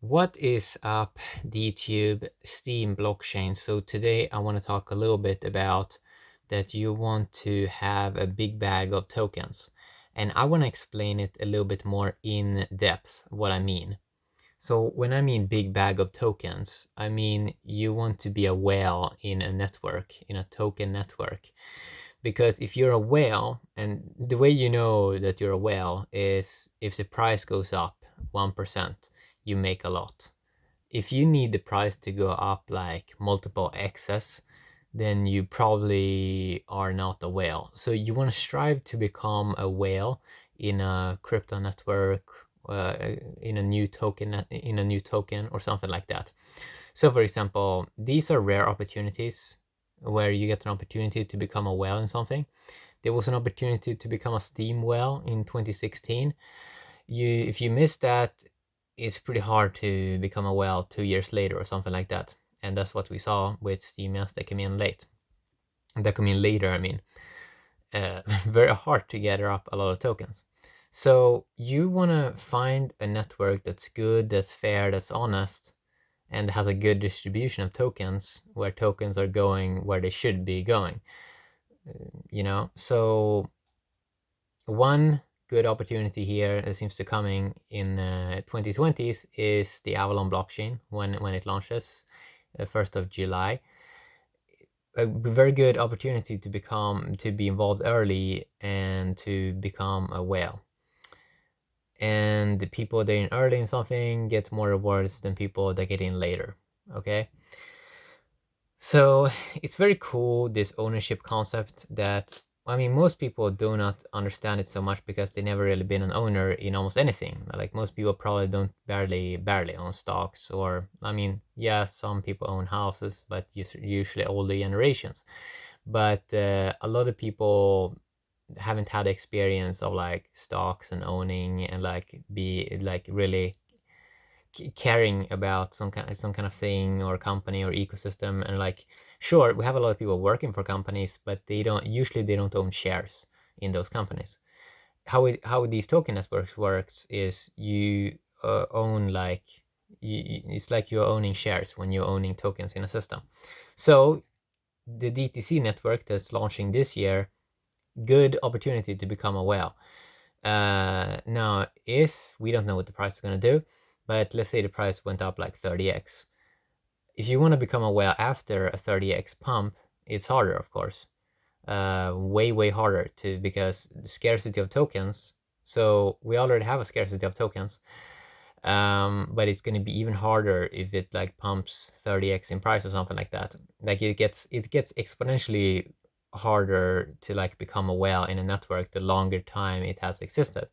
What is up, DTube Steam blockchain? So today I want to talk a little bit about that you want to have a big bag of tokens. And I want to explain it a little bit more in depth, what I mean. So when I mean big bag of tokens, I mean you want to be a whale in a network, in a token network. Because if you're a whale, and the way you know that you're a whale is if the price goes up 1%, you make a lot. If you need the price to go up like multiple X's, then you probably are not a whale. So you want to strive to become a whale in a crypto network, in a new token or something like that. So for example, these are rare opportunities where you get an opportunity to become a whale in something. There was an opportunity to become a Steam whale in 2016. If you miss that, it's pretty hard to become a whale 2 years later or something like that. And that's what we saw with Steamians that came in late. That come in later, I mean. Very hard to gather up a lot of tokens. So you want to find a network that's good, that's fair, that's honest, and has a good distribution of tokens, where tokens are going where they should be going. So one good opportunity here that seems to coming in 2020s is the Avalon blockchain when it launches 1st of July. A very good opportunity to be involved early and to become a whale. And the people that are in early in something get more rewards than people that get in later. Okay. So it's very cool, this ownership concept that, I mean, most people do not understand it so much because they never really been an owner in almost anything. Like most people probably don't barely own stocks, or, I mean, yeah, some people own houses, but usually older generations. But a lot of people haven't had experience of like stocks and owning and like be like really caring about some kind of thing or company or ecosystem. And like, sure, we have a lot of people working for companies, but they don't own shares in those companies. How these token networks works is you own like it's like you're owning shares when you're owning tokens in a system. So the DTC network that's launching this year, good opportunity to become a whale. Now, if we don't know what the price is going to do, but let's say the price went up like 30x. If you want to become a whale after a 30x pump, it's harder, of course. Way harder to, because the scarcity of tokens. So we already have a scarcity of tokens, but it's going to be even harder if it like pumps 30x in price or something like that. Like it gets exponentially harder to like become a whale in a network the longer time it has existed,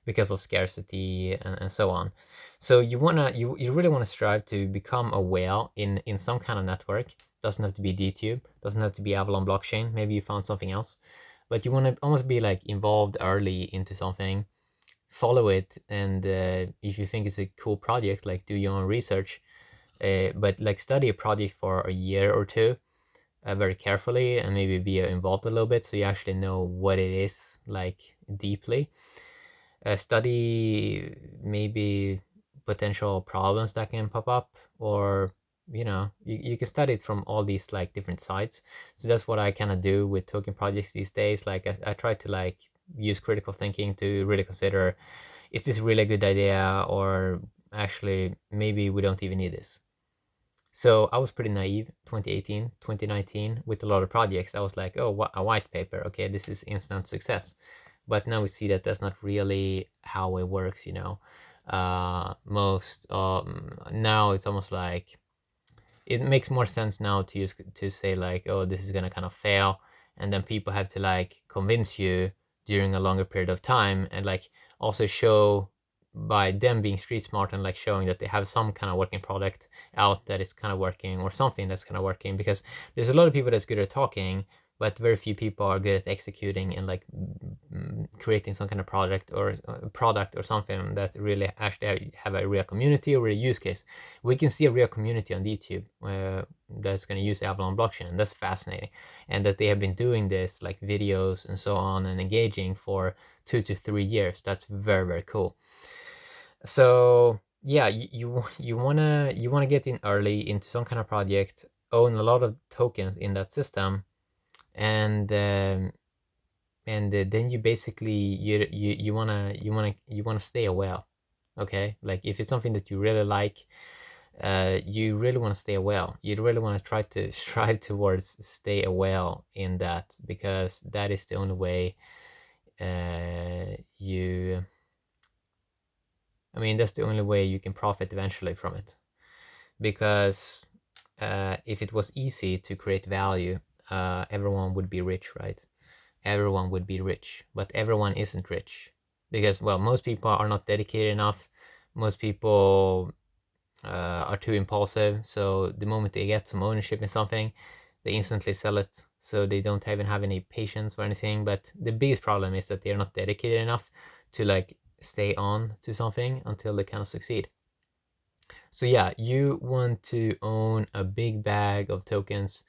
because of scarcity and so on. So you really want to strive to become a whale in some kind of network. Doesn't have to be DTube, doesn't have to be Avalon blockchain. Maybe you found something else, but you want to almost be like involved early into something, follow it, and if you think it's a cool project, like do your own research, but like study a project for a year or two very carefully, and maybe be involved a little bit so you actually know what it is like deeply. Study maybe potential problems that can pop up, or you can study it from all these like different sides. So that's what I kind of do with token projects these days. Like I try to like use critical thinking to really consider, is this really a good idea, or actually maybe we don't even need this. So I was pretty naive 2018, 2019 with a lot of projects. I was like, oh, a white paper, okay, this is instant success. But now we see that that's not really how it works. Most now it's almost like it makes more sense now to say like, oh, this is gonna kind of fail, and then people have to like convince you during a longer period of time, and like also show by them being street smart and like showing that they have some kind of working product out that is kind of working, or something that's kind of working. Because there's a lot of people that's good at talking, but very few people are good at executing and like creating some kind of product or something that really actually have a real community or a use case. We can see a real community on YouTube that's going to use Avalon blockchain, and that's fascinating. And that they have been doing this like videos and so on and engaging for 2 to 3 years. That's very cool. So yeah, you wanna get in early into some kind of project, own a lot of tokens in that system, and then you basically you wanna stay a while. Okay, like if it's something that you really like, you really want to stay a while. You really want to try to strive towards stay a while in that, because that is the only way you I mean, that's the only way you can profit eventually from it. Because if it was easy to create value, everyone would be rich, right? Everyone would be rich, but everyone isn't rich because, well, most people are not dedicated enough. Most people are too impulsive. So the moment they get some ownership in something, they instantly sell it. So they don't even have any patience or anything. But the biggest problem is that they're not dedicated enough to like stay on to something until they kind of succeed. So yeah, you want to own a big bag of tokens.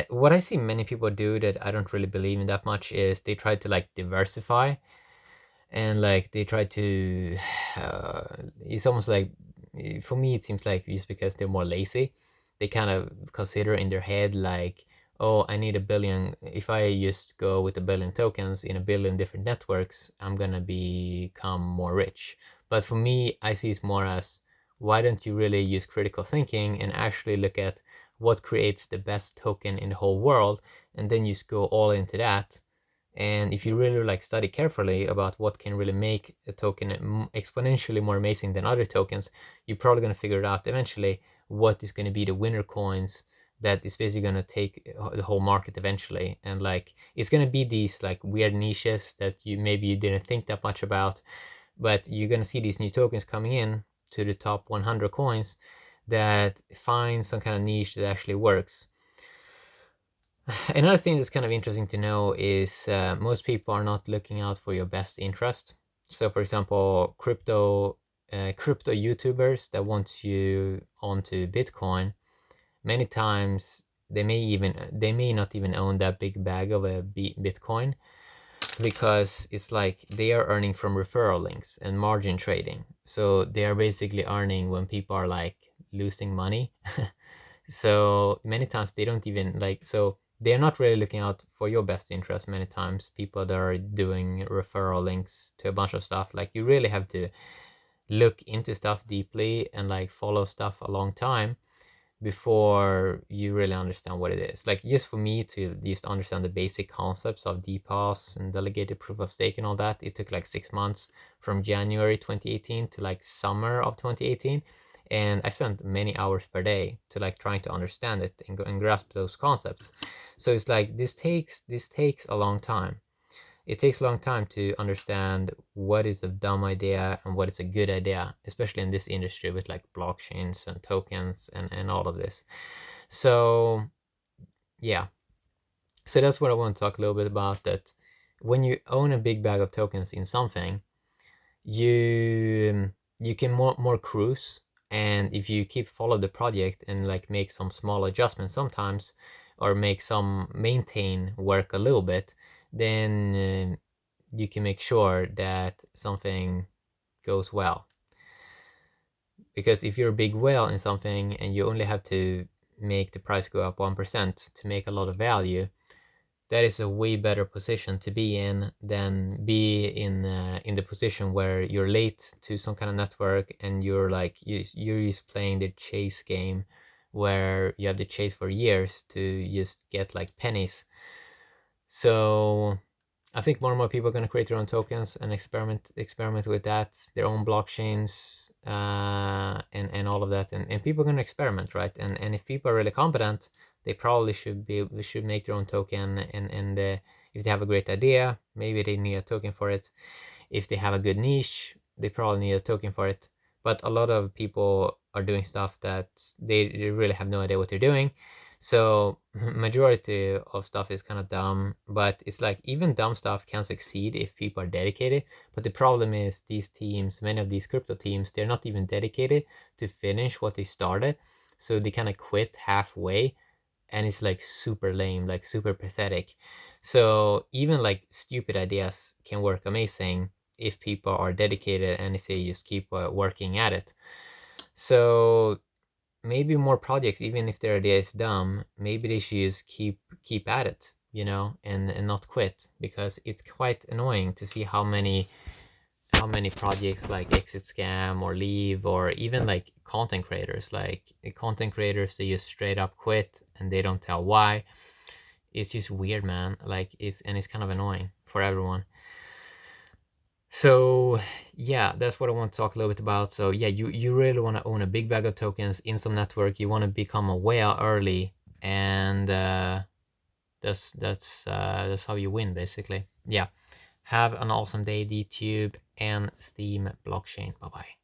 What I see many people do that I don't really believe in that much is they try to like diversify, and like they try to it's almost like, for me it seems like just because they're more lazy, they kind of consider in their head like, oh, I need a billion. If I just go with a billion tokens in a billion different networks, I'm gonna become more rich. But for me, I see it more as, why don't you really use critical thinking and actually look at what creates the best token in the whole world, and then just go all into that. And if you really like study carefully about what can really make a token exponentially more amazing than other tokens, you're probably going to figure it out eventually what is going to be the winner coins that is basically going to take the whole market eventually. And like it's going to be these like weird niches that you didn't think that much about, but you're going to see these new tokens coming in to the top 100 coins that find some kind of niche that actually works. Another thing that's kind of interesting to know is most people are not looking out for your best interest. So, for example, crypto YouTubers that want you onto Bitcoin, many times they may not even own that big bag of a Bitcoin, because it's like they are earning from referral links and margin trading. So they are basically earning when people are like losing money. So many times they don't even like, so they're not really looking out for your best interest. Many times people that are doing referral links to a bunch of stuff, like you really have to look into stuff deeply and like follow stuff a long time before you really understand what it is. Like just for me to just understand the basic concepts of DPoS and delegated proof of stake and all that, it took like 6 months, from January 2018 to like summer of 2018. And I spent many hours per day to like trying to understand it and grasp those concepts. So it's like this takes a long time. It takes a long time to understand what is a dumb idea and what is a good idea, especially in this industry with like blockchains and tokens and all of this. So yeah, so that's what I want to talk a little bit about. That when you own a big bag of tokens in something, you can more cruise, and if you keep follow the project and like make some small adjustments sometimes, or make some maintain work a little bit, then you can make sure that something goes well. Because if you're a big whale in something and you only have to make the price go up 1% to make a lot of value, that is a way better position to be in than be in the position where you're late to some kind of network and you're like you're just playing the chase game, where you have to chase for years to just get like pennies. So I think more and more people are going to create their own tokens and experiment with that, their own blockchains, and all of that, and people are going to experiment, right? And if people are really competent, they probably should make their own token, and if they have a great idea, maybe they need a token for it. If they have a good niche, they probably need a token for it. But a lot of people are doing stuff that they really have no idea what they're doing. So majority of stuff is kind of dumb, but it's like even dumb stuff can succeed if people are dedicated. But the problem is these teams, many of these crypto teams, they're not even dedicated to finish what they started. So they kind of quit halfway, and it's like super lame, like super pathetic. So even like stupid ideas can work amazing if people are dedicated and if they just keep working at it. So maybe more projects, even if their idea is dumb, maybe they should just keep at it, you know, and not quit, because it's quite annoying to see how many projects like exit scam or leave, or even like content creators, they just straight up quit and they don't tell why. It's just weird, man. Like it's kind of annoying for everyone. So yeah, that's what I want to talk a little bit about. So yeah, you really want to own a big bag of tokens in some network. You want to become a whale early, and that's how you win, basically. Yeah. Have an awesome day, DTube and Steam blockchain. Bye bye.